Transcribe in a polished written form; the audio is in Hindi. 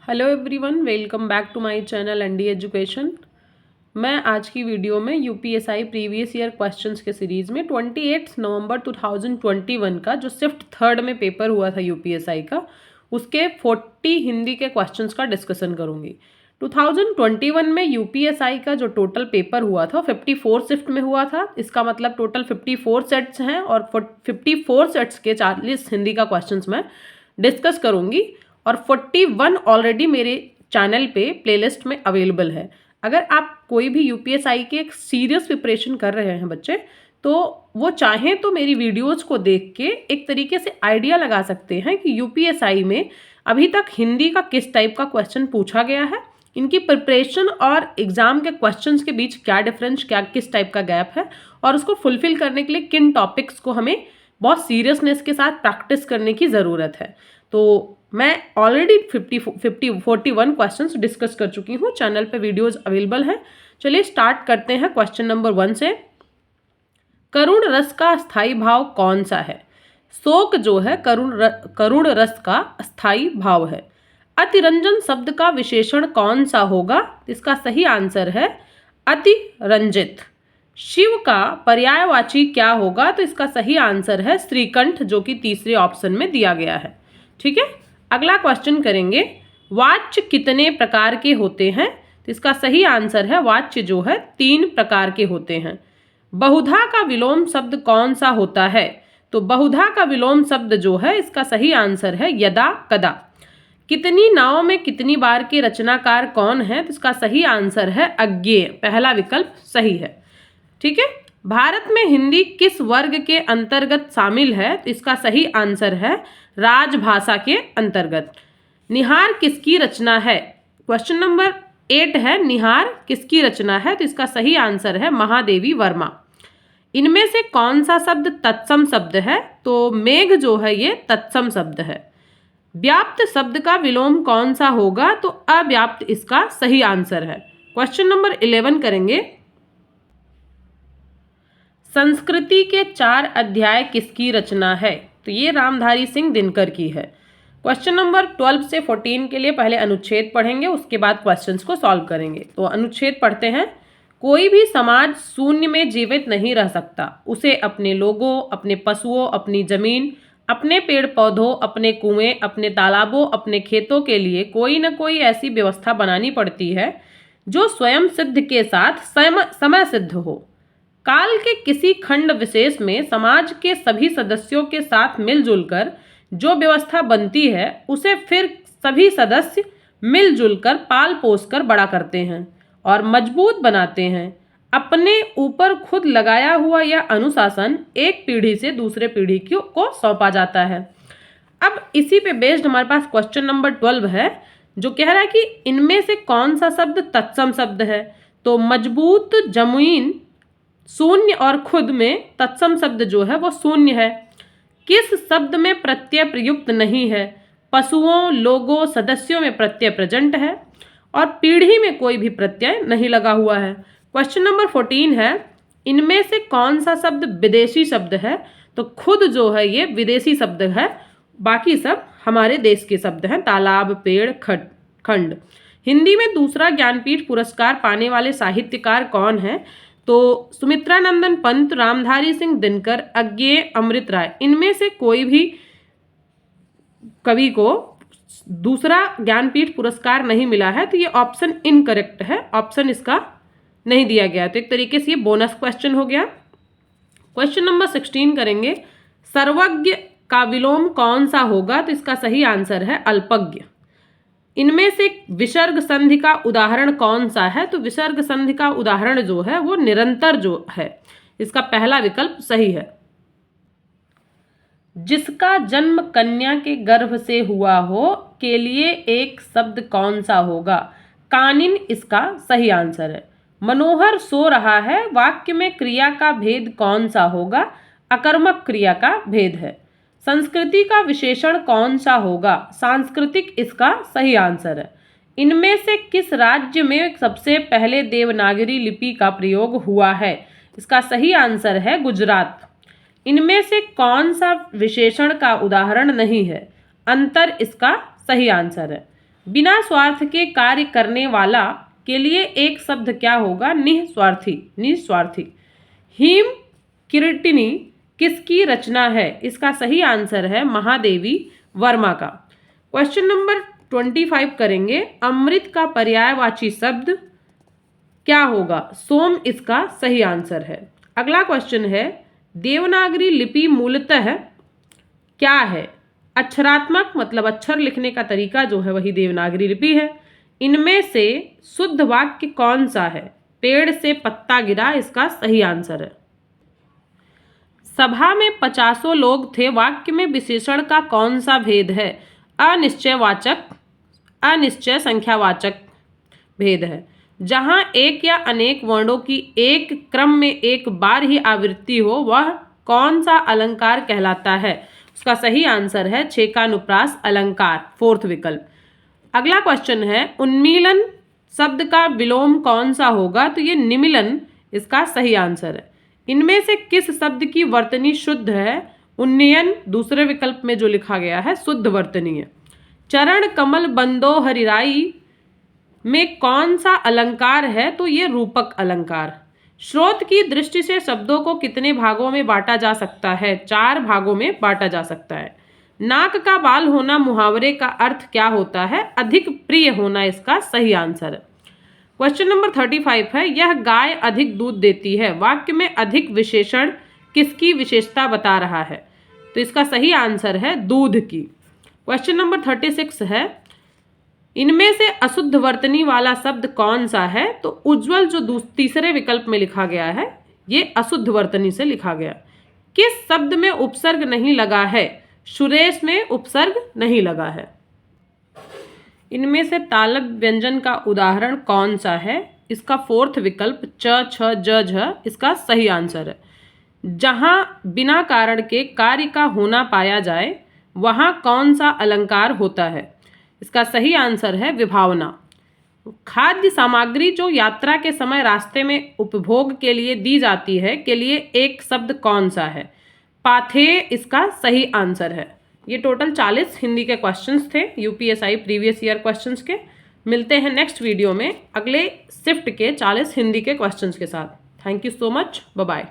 Hello everyone, welcome back to my channel ND education. मैं आज की वीडियो में यूपीएसआई प्रीवियस ईयर क्वेश्चंस के सीरीज़ में 28 नवंबर 2021 का जो शिफ्ट थर्ड में पेपर हुआ था यूपीएसआई का, उसके 40 हिंदी के क्वेश्चंस का डिस्कशन करूंगी। 2021 में यूपीएसआई का जो टोटल पेपर हुआ था 54 शिफ्ट में हुआ था। इसका मतलब टोटल 54 सेट्स हैं और 54 सेट्स के 40 हिंदी का क्वेश्चंस मैं डिस्कस करूंगी और 41 ऑलरेडी मेरे चैनल पे प्लेलिस्ट में अवेलेबल है। अगर आप कोई भी यूपीएसआई के एक सीरियस प्रिपरेशन कर रहे हैं बच्चे, तो वो चाहें तो मेरी वीडियोस को देख के एक तरीके से आइडिया लगा सकते हैं कि यूपीएसआई में अभी तक हिंदी का किस टाइप का क्वेश्चन पूछा गया है, इनकी प्रिपरेशन और एग्जाम के क्वेश्चंस के बीच क्या डिफरेंस, क्या किस टाइप का गैप है और उसको फुलफिल करने के लिए किन टॉपिक्स को हमें बहुत सीरियसनेस के साथ प्रैक्टिस करने की ज़रूरत है। तो मैं ऑलरेडी 41 क्वेश्चंस डिस्कस कर चुकी हूँ, चैनल पे वीडियोस अवेलेबल हैं। चलिए स्टार्ट करते हैं क्वेश्चन नंबर 1 से। करुण रस का स्थायी भाव कौन सा है? शोक जो है करुण रस का स्थायी भाव है। अतिरंजन शब्द का विशेषण कौन सा होगा? इसका सही आंसर है अतिरंजित। शिव का पर्यायवाची क्या होगा? तो इसका सही आंसर है श्रीकंठ, जो कि तीसरे ऑप्शन में दिया गया है। ठीक है, अगला क्वेश्चन करेंगे। वाच्य कितने प्रकार के होते हैं? तो इसका सही आंसर है वाच्य जो है 3 प्रकार के होते हैं। बहुधा का विलोम शब्द कौन सा होता है? तो बहुधा का विलोम शब्द जो है, इसका सही आंसर है यदा कदा। कितनी नाव में कितनी बार के रचनाकार कौन है? तो इसका सही आंसर है अज्ञेय, पहला विकल्प सही है। ठीक है, भारत में हिंदी किस वर्ग के अंतर्गत शामिल है? तो इसका सही आंसर है राजभाषा के अंतर्गत। निहार किसकी रचना है? क्वेश्चन नंबर 8 है, निहार किसकी रचना है? तो इसका सही आंसर है महादेवी वर्मा। इनमें से कौन सा शब्द तत्सम शब्द है? तो मेघ जो है ये तत्सम शब्द है। व्याप्त शब्द का विलोम कौन सा होगा? तो अव्याप्त इसका सही आंसर है। क्वेश्चन नंबर 11 करेंगे। संस्कृति के 4 अध्याय किसकी रचना है? तो ये रामधारी सिंह दिनकर की है। क्वेश्चन नंबर 12 से 14 के लिए पहले अनुच्छेद पढ़ेंगे, उसके बाद क्वेश्चंस को सॉल्व करेंगे। तो अनुच्छेद पढ़ते हैं। कोई भी समाज शून्य में जीवित नहीं रह सकता। उसे अपने लोगों, अपने पशुओं, अपनी जमीन, अपने पेड़ पौधों, अपने कुएं, अपने तालाबों, अपने खेतों के लिए कोई न कोई ऐसी व्यवस्था बनानी पड़ती है जो स्वयं सिद्ध के साथ समय सिद्ध हो। काल के किसी खंड विशेष में समाज के सभी सदस्यों के साथ मिलजुल कर जो व्यवस्था बनती है, उसे फिर सभी सदस्य मिलजुल कर पाल पोस कर बड़ा करते हैं और मजबूत बनाते हैं। अपने ऊपर खुद लगाया हुआ यह अनुशासन एक पीढ़ी से दूसरे पीढ़ी को सौंपा जाता है। अब इसी पे बेस्ड हमारे पास क्वेश्चन नंबर 12 है, जो कह रहा है कि इनमें से कौन सा शब्द तत्सम शब्द है? तो मजबूत, जमीन, शून्य और खुद में तत्सम शब्द जो है वो शून्य है। किस शब्द में प्रत्यय प्रयुक्त नहीं है? पशुओं, लोगों, सदस्यों में प्रत्यय प्रेजेंट है और पीढ़ी में कोई भी प्रत्यय नहीं लगा हुआ है। क्वेश्चन नंबर 14 है, इनमें से कौन सा शब्द विदेशी शब्द है? तो खुद जो है ये विदेशी शब्द है, बाकी सब हमारे देश के शब्द हैं। तालाब, पेड़, खंड। हिंदी में दूसरा ज्ञानपीठ पुरस्कार पाने वाले साहित्यकार कौन है? तो सुमित्रानंदन पंत, रामधारी सिंह दिनकर, अज्ञेय, अमृत राय। इनमें से कोई भी कवि को दूसरा ज्ञानपीठ पुरस्कार नहीं मिला है, तो ये ऑप्शन इनकरेक्ट है, ऑप्शन इसका नहीं दिया गया। तो एक तरीके से ये बोनस क्वेश्चन हो गया। क्वेश्चन नंबर 16 करेंगे। सर्वज्ञ का विलोम कौन सा होगा? तो इसका सही आंसर है अल्पज्ञ। इनमें से विसर्ग संधि का उदाहरण कौन सा है? तो विसर्ग संधि का उदाहरण जो है वो निरंतर जो है, इसका पहला विकल्प सही है। जिसका जन्म कन्या के गर्भ से हुआ हो के लिए एक शब्द कौन सा होगा? कानिन इसका सही आंसर है। मनोहर सो रहा है वाक्य में क्रिया का भेद कौन सा होगा? अकर्मक क्रिया का भेद है। संस्कृति का विशेषण कौन सा होगा? सांस्कृतिक इसका सही आंसर है। इनमें से किस राज्य में सबसे पहले देवनागरी लिपि का प्रयोग हुआ है? इसका सही आंसर है गुजरात। इनमें से कौन सा विशेषण का उदाहरण नहीं है? अंतर इसका सही आंसर है। बिना स्वार्थ के कार्य करने वाला के लिए एक शब्द क्या होगा? निस्वार्थी, निस्वार्थी। हिम कीर्तिनी किसकी रचना है? इसका सही आंसर है महादेवी वर्मा का। क्वेश्चन नंबर 25 करेंगे। अमृत का पर्यायवाची शब्द क्या होगा? सोम इसका सही आंसर है। अगला क्वेश्चन है, देवनागरी लिपि मूलतः क्या है? अक्षरात्मक मतलब अक्षर लिखने का तरीका जो है वही देवनागरी लिपि है। इनमें से शुद्ध वाक्य कौन सा है? पेड़ से पत्ता गिरा इसका सही आंसर है। सभा में 50 लोग थे, वाक्य में विशेषण का कौन सा भेद है? अनिश्चयवाचक, अनिश्चय संख्यावाचक भेद है। जहां एक या अनेक वर्णों की एक क्रम में एक बार ही आवृत्ति हो वह कौन सा अलंकार कहलाता है? उसका सही आंसर है छेकानुप्रास अलंकार, फोर्थ विकल्प। अगला क्वेश्चन है, उन्मीलन शब्द का विलोम कौन सा होगा? तो ये निमीलन इसका सही आंसर है। इनमें से किस शब्द की वर्तनी शुद्ध है? उन्नयन दूसरे विकल्प में जो लिखा गया है शुद्ध वर्तनी है। चरण कमल बंदो हरिराई में कौन सा अलंकार है? तो ये रूपक अलंकार। स्रोत की दृष्टि से शब्दों को कितने भागों में बांटा जा सकता है? 4 भागों में बांटा जा सकता है। नाक का बाल होना मुहावरे का अर्थ क्या होता है? अधिक प्रिय होना इसका सही आंसर है। क्वेश्चन नंबर 35 है, यह गाय अधिक दूध देती है, वाक्य में अधिक विशेषण किसकी विशेषता बता रहा है? तो इसका सही आंसर है दूध की। क्वेश्चन नंबर 36 है, इनमें से अशुद्ध वर्तनी वाला शब्द कौन सा है? तो उज्ज्वल जो तीसरे विकल्प में लिखा गया है ये अशुद्ध वर्तनी से लिखा गया। किस शब्द में उपसर्ग नहीं लगा है? सुरेश में उपसर्ग नहीं लगा है। इनमें से तालब व्यंजन का उदाहरण कौन सा है? इसका फोर्थ विकल्प च छ ज झ इसका सही आंसर है। जहां बिना कारण के कार्य का होना पाया जाए वहां कौन सा अलंकार होता है? इसका सही आंसर है विभावना। खाद्य सामग्री जो यात्रा के समय रास्ते में उपभोग के लिए दी जाती है के लिए एक शब्द कौन सा है? पाथेय इसका सही आंसर है। ये टोटल 40 हिंदी के क्वेश्चंस थे यूपीएसआई प्रीवियस ईयर क्वेश्चंस के। मिलते हैं नेक्स्ट वीडियो में अगले शिफ्ट के 40 हिंदी के क्वेश्चंस के साथ। Thank you so much, bye bye.